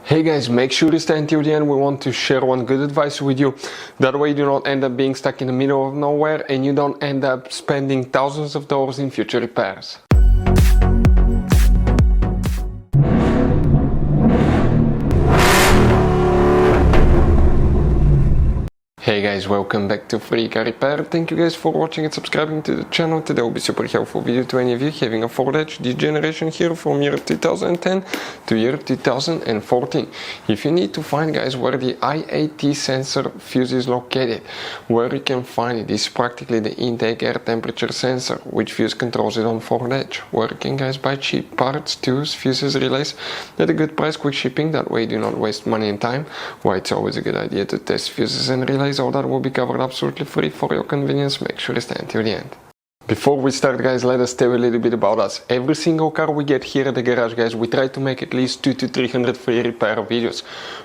Hey guys, make sure to stay until the end. We want to share one good advice with you. That way you do not end up being stuck in the middle of nowhere and you don't end up spending thousands of dollars in future repairs. Hey guys, welcome back to Free Car Repair. Thank you guys for watching and subscribing to the channel. Today will be super helpful video to any of you having a Ford Edge this generation here from year 2010 to year 2014. If you need to find, guys, where the IAT sensor fuse is located, where you can find it is practically the intake air temperature sensor, which fuse controls it on Ford Edge. Where you can, guys, buy cheap parts, tools, fuses, relays at a good price, quick shipping. That way you do not waste money and time. Why it's always a good idea to test fuses and relays. All that will be covered absolutely free for your convenience. Make sure to stay until the end. Before we start, guys, let us tell you a little bit about us. Every single car we get here at the garage, guys, we try to make at least 200 to 300 free repair videos.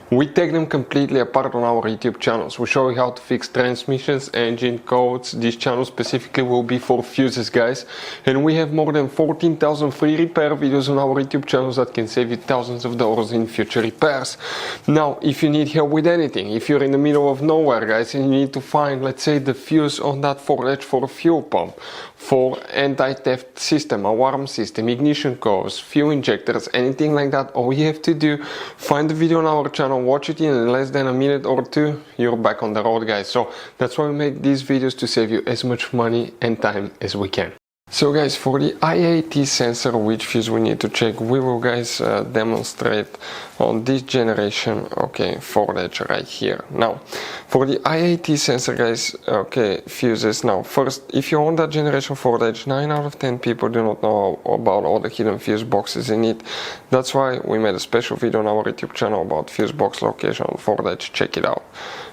We take them completely apart on our YouTube channels. We show you how to fix transmissions, engine codes. This channel specifically will be for fuses, guys. And we have more than 14,000 free repair videos on our YouTube channels that can save you thousands of dollars in future repairs. Now, if you need help with anything, if you're in the middle of nowhere, guys, and you need to find, let's say, the fuse on that Ford Edge for a fuel pump, for anti-theft system, alarm system, ignition codes, fuel injectors, anything like that, all you have to do, find the video on our channel, watch it in less than a minute or two, you're back on the road, guys. So that's why we make these videos, to save you as much money and time as we can. So guys, for the IAT sensor, which fuse we need to check, we will, guys, demonstrate on this generation, okay, Ford Edge right here. Now, for the IAT sensor, guys, okay, fuses. Now, first, if you're on that generation Ford Edge, 9 out of 10 people do not know about all the hidden fuse boxes in it. That's why we made a special video on our YouTube channel about fuse box location on Ford Edge. Check it out.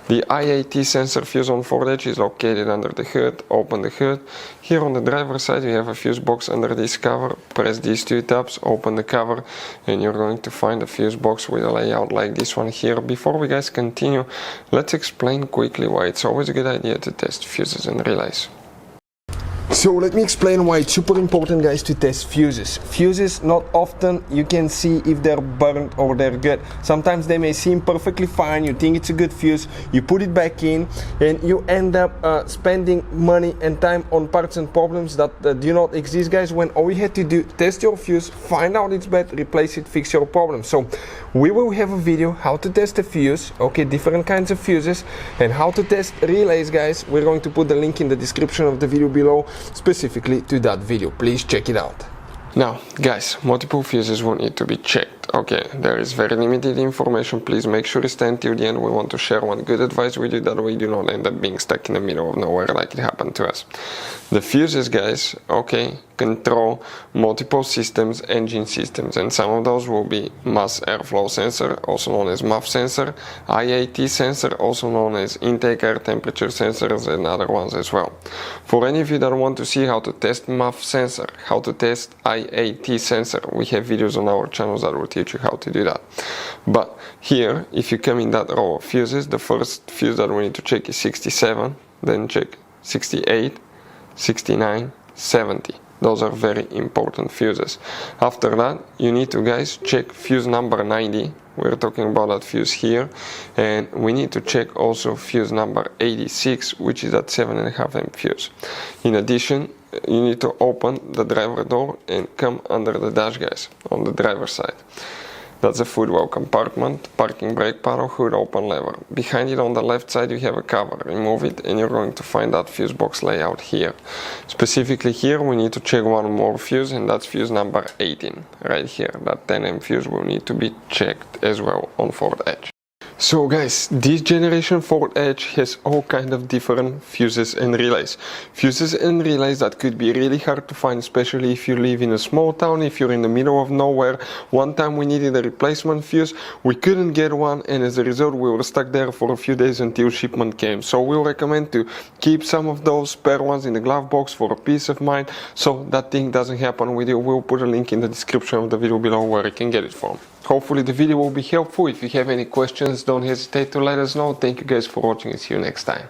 The IAT sensor fuse on Ford Edge is located under the hood. Open the hood. Here on the driver's side you have a fuse box under this cover. Press these two tabs, open the cover, and you're going to find a fuse box with a layout like this one here. Before we, guys, continue, let's explain quickly why it's always a good idea to test fuses and relays. So let me explain why it's super important, guys, to test fuses. Fuses, not often you can see if they're burnt or they're good. Sometimes they may seem perfectly fine, you think it's a good fuse, you put it back in, and you end up spending money and time on parts and problems that do not exist, guys, when all you had to do, test your fuse, find out it's bad, replace it, fix your problem. So we will have a video how to test a fuse, okay, different kinds of fuses, and how to test relays, guys. We're going to put the link in the description of the video below, specifically to that video. Please check it out. Now, guys, multiple fuses will need to be checked. Okay, there is very limited information. Please make sure to stay until the end. We want to share one good advice with you, that way you do not end up being stuck in the middle of nowhere like it happened to us. The fuses, guys, okay, control multiple systems, engine systems, and some of those will be mass airflow sensor, also known as MAF sensor, IAT sensor, also known as intake air temperature sensors, and other ones as well. For any of you that want to see how to test MAF sensor, how to test IAT sensor, we have videos on our channels that will teach you how to do that. But here, if you come in that row of fuses, the first fuse that we need to check is 67, then check 68, 69, 70. Those are very important fuses. After that, you need to, guys, check fuse number 90. We're talking about that fuse here. And we need to check also fuse number 86, which is that 7.5 amp fuse. In addition, you need to open the driver door and come under the dash, guys, on the driver's side. That's a footwell compartment, parking brake panel, hood open lever. Behind it on the left side you have a cover. Remove it and you're going to find that fuse box layout here. Specifically here we need to check one more fuse, and that's fuse number 18 right here. That 10 amp fuse will need to be checked as well on Ford Edge. So guys, this generation Ford Edge has all kind of different fuses and relays. Fuses and relays that could be really hard to find, especially if you live in a small town, if you're in the middle of nowhere. One time we needed a replacement fuse, we couldn't get one, and as a result we were stuck there for a few days until shipment came. So we'll recommend to keep some of those spare ones in the glove box for a peace of mind, so that thing doesn't happen with you. We'll put a link in the description of the video below where you can get it from. Hopefully the video will be helpful. If you have any questions, don't hesitate to let us know. Thank you guys for watching and see you next time.